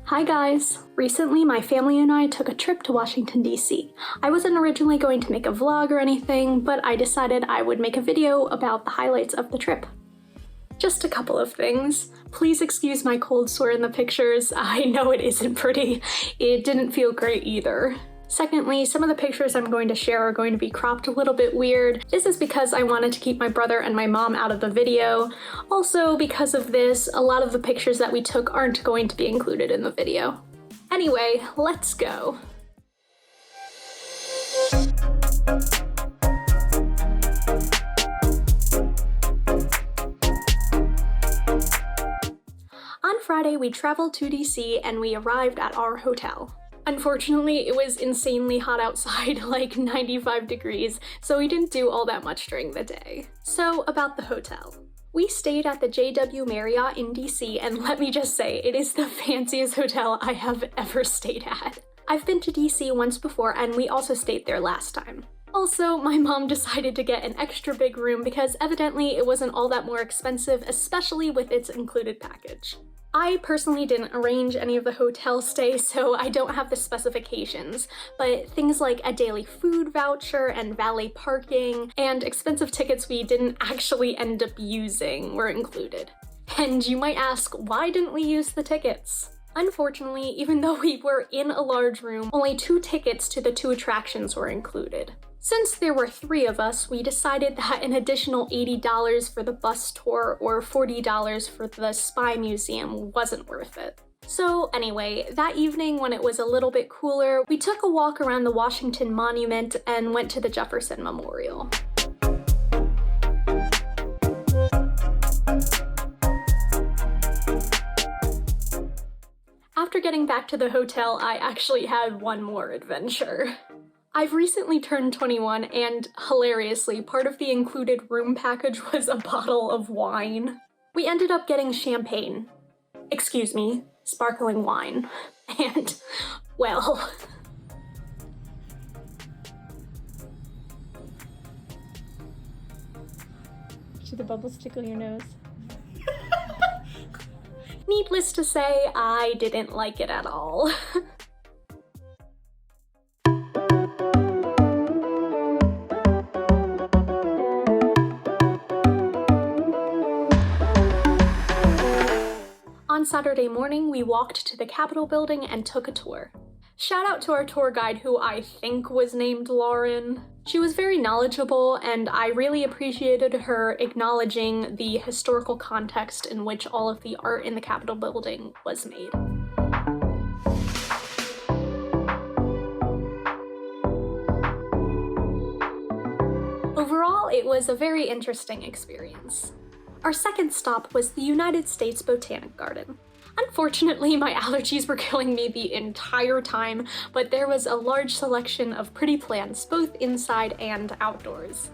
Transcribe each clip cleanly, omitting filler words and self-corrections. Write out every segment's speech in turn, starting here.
Hi guys! Recently, my family and I took a trip to Washington, D.C. I wasn't originally going to make a vlog or anything, but I decided I would make a video about the highlights of the trip. Just a couple of things. Please excuse my cold sore in the pictures. I know it isn't pretty. It didn't feel great either. Secondly, some of the pictures I'm going to share are going to be cropped a little bit weird. This is because I wanted to keep my brother and my mom out of the video. Also, because of this, a lot of the pictures that we took aren't going to be included in the video. Anyway, let's go. On Friday, we traveled to DC and we arrived at our hotel. Unfortunately, it was insanely hot outside, like 95 degrees, so we didn't do all that much during the day. So, about the hotel. We stayed at the JW Marriott in DC, and let me just say, it is the fanciest hotel I have ever stayed at. I've been to DC once before, and we also stayed there last time. Also, my mom decided to get an extra big room because evidently it wasn't all that more expensive, especially with its included package. I personally didn't arrange any of the hotel stays, so I don't have the specifications, but things like a daily food voucher and valet parking and expensive tickets we didn't actually end up using were included. And you might ask, why didn't we use the tickets? Unfortunately, even though we were in a large room, only 2 tickets to the 2 attractions were included. Since there were 3 of us, we decided that an additional $80 for the bus tour or $40 for the Spy Museum wasn't worth it. So anyway, that evening when it was a little bit cooler, we took a walk around the Washington Monument and went to the Jefferson Memorial. After getting back to the hotel, I actually had one more adventure. I've recently turned 21 and, hilariously, part of the included room package was a bottle of wine. We ended up getting champagne. Excuse me, sparkling wine. And, well... Should the bubbles tickle your nose? Needless to say, I didn't like it at all. On Saturday morning, we walked to the Capitol building and took a tour. Shout out to our tour guide, who I think was named Lauren. She was very knowledgeable, and I really appreciated her acknowledging the historical context in which all of the art in the Capitol building was made. Overall, it was a very interesting experience. Our second stop was the United States Botanic Garden. Unfortunately, my allergies were killing me the entire time, but there was a large selection of pretty plants, both inside and outdoors.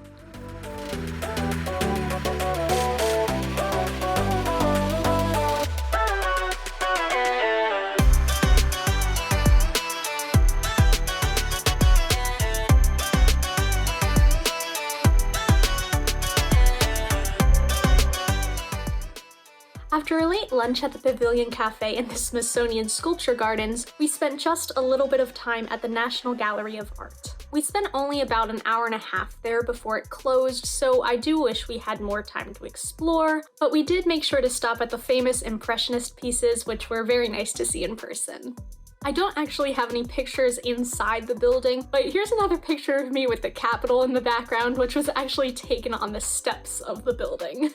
After a late lunch at the Pavilion Cafe in the Smithsonian Sculpture Gardens, we spent just a little bit of time at the National Gallery of Art. We spent only about an hour and a half there before it closed, so I do wish we had more time to explore, but we did make sure to stop at the famous Impressionist pieces, which were very nice to see in person. I don't actually have any pictures inside the building, but here's another picture of me with the Capitol in the background, which was actually taken on the steps of the building.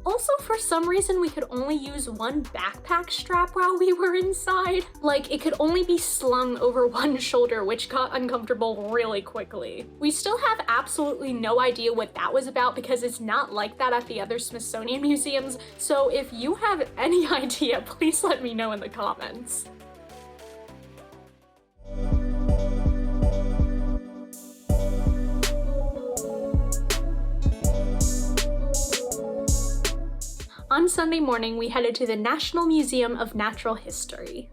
Also, for some reason, we could only use one backpack strap while we were inside. Like, it could only be slung over one shoulder, which got uncomfortable really quickly. We still have absolutely no idea what that was about because it's not like that at the other Smithsonian museums, so if you have any idea, please let me know in the comments. On Sunday morning, we headed to the National Museum of Natural History.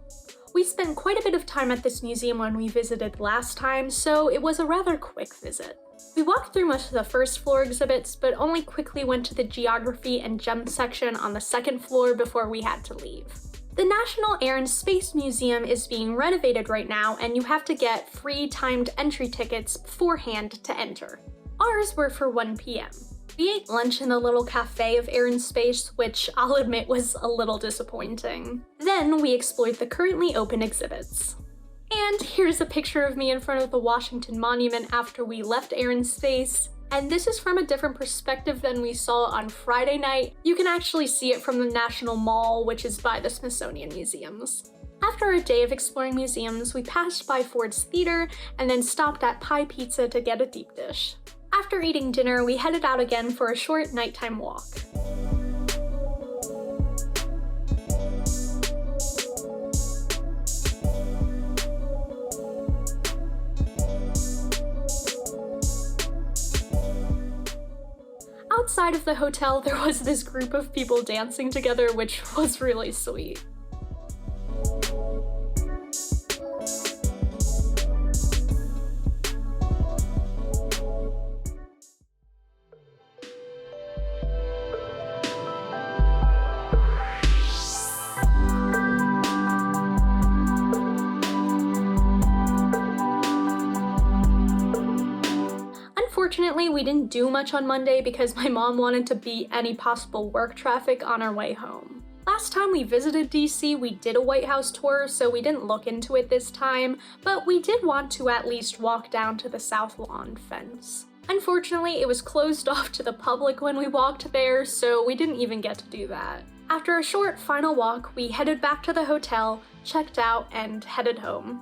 We spent quite a bit of time at this museum when we visited last time, so it was a rather quick visit. We walked through most of the first floor exhibits, but only quickly went to the geography and gem section on the second floor before we had to leave. The National Air and Space Museum is being renovated right now, and you have to get free timed entry tickets beforehand to enter. Ours were for 1 p.m. We ate lunch in a little cafe of Air and Space, which I'll admit was a little disappointing. Then we explored the currently open exhibits. And here's a picture of me in front of the Washington Monument after we left Air and Space. And this is from a different perspective than we saw on Friday night. You can actually see it from the National Mall, which is by the Smithsonian Museums. After a day of exploring museums, we passed by Ford's Theater and then stopped at Pie Pizza to get a deep dish. After eating dinner, we headed out again for a short nighttime walk. Outside of the hotel, there was this group of people dancing together, which was really sweet. Unfortunately, we didn't do much on Monday because my mom wanted to beat any possible work traffic on our way home. Last time we visited DC, we did a White House tour, so we didn't look into it this time, but we did want to at least walk down to the South Lawn fence. Unfortunately, it was closed off to the public when we walked there, so we didn't even get to do that. After a short final walk, we headed back to the hotel, checked out, and headed home.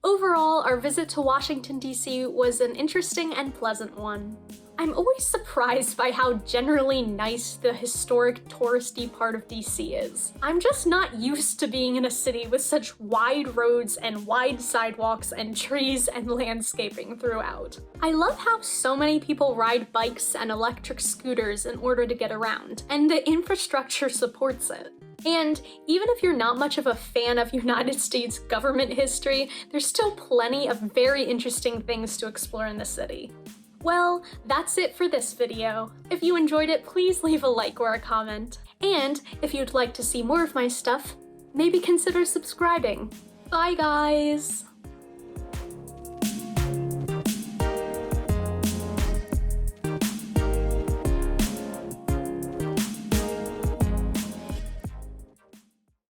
Overall, our visit to Washington, D.C. was an interesting and pleasant one. I'm always surprised by how generally nice the historic touristy part of DC is. I'm just not used to being in a city with such wide roads and wide sidewalks and trees and landscaping throughout. I love how so many people ride bikes and electric scooters in order to get around, and the infrastructure supports it. And even if you're not much of a fan of United States government history, there's still plenty of very interesting things to explore in the city. Well, that's it for this video. If you enjoyed it, please leave a like or a comment. And if you'd like to see more of my stuff, maybe consider subscribing. Bye guys!